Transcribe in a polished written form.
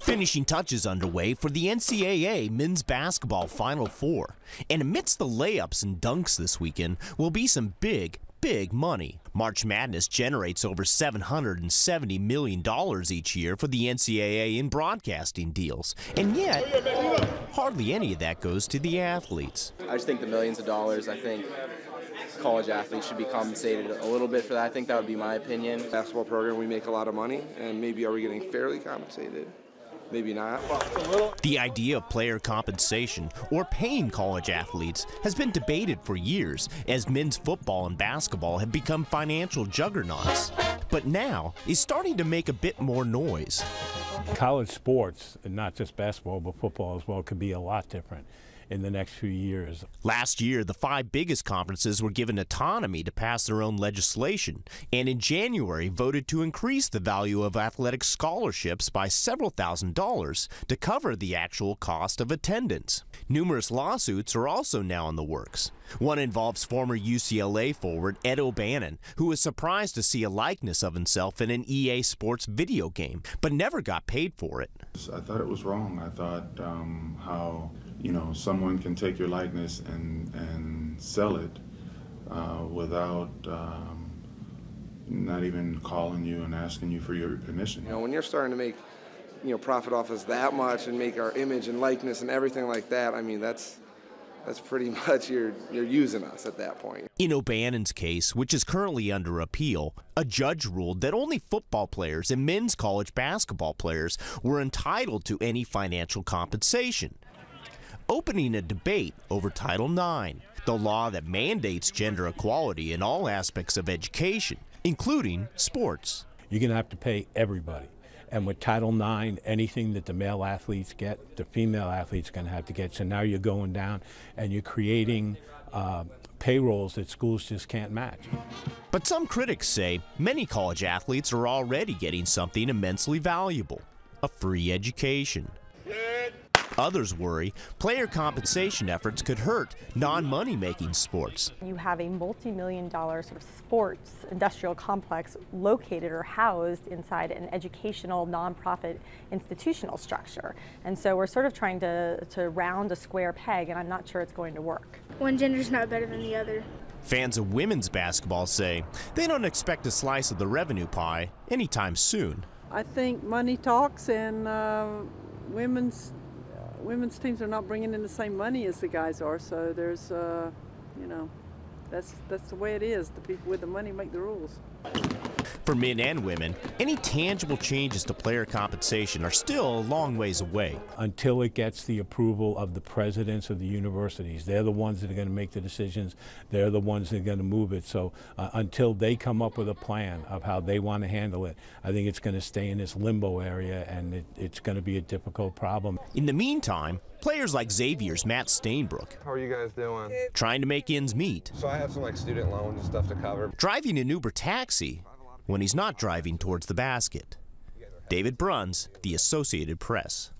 Finishing touches underway for the NCAA men's basketball Final Four. And amidst the layups and dunks this weekend will be some big money. March Madness generates over $770 million each year for the NCAA in broadcasting deals. And yet, hardly any of that goes to the athletes. I just think the millions of dollars, I think college athletes should be compensated a little bit for that. I think that would be my opinion. Basketball program, we make a lot of money, and maybe are we getting fairly compensated? Maybe not. The idea of player compensation or paying college athletes has been debated for years as men's football and basketball have become financial juggernauts. But now is starting to make a bit more noise. College sports, and not just basketball but football as well, could be a lot different in the next few years. Last year, the 5 biggest conferences were given autonomy to pass their own legislation, and in January voted to increase the value of athletic scholarships by several $1,000s to cover the actual cost of attendance. Numerous lawsuits are also now in the works. One involves former UCLA forward Ed O'Bannon, who was surprised to see a likeness of himself in an EA Sports video game, but never got paid for it. I thought it was wrong. I thought how someone can take your likeness and sell it without not even calling you and asking you for your permission. When you're starting to make profit off us that much and make our image and likeness and everything like that, I mean that's pretty much you're using us at that point. In O'Bannon's case, which is currently under appeal, a judge ruled that only football players and men's college basketball players were entitled to any financial compensation, opening a debate over Title IX, the law that mandates gender equality in all aspects of education, including sports. You're going to have to pay everybody. And with Title IX, anything that the male athletes get, the female athletes are going to have to get. So now you're going down and you're creating payrolls that schools just can't match. But some critics say many college athletes are already getting something immensely valuable, a free education. Others worry player compensation efforts could hurt non-money-making sports. You have a multi-million-dollar sort of sports industrial complex located or housed inside an educational nonprofit institutional structure. And so we're sort of trying to round a square peg, and I'm not sure it's going to work. One gender's not better than the other. Fans of women's basketball say they don't expect a slice of the revenue pie anytime soon. I think money talks, and women's teams are not bringing in the same money as the guys are, so there's, that's the way it is. The people with the money make the rules. For men and women, any tangible changes to player compensation are still a long ways away. Until it gets the approval of the presidents of the universities. They're the ones that are going to make the decisions. They're the ones that are going to move it. So until they come up with a plan of how they want to handle it, I think it's going to stay in this limbo area, and it's going to be a difficult problem. In the meantime, players like XAVIER's Matt Stainbrook, How are you guys doing? trying to make ends meet. So I have some student loans and stuff to cover. Driving an Uber taxi when he's not driving towards the basket. David Bruns, The Associated Press.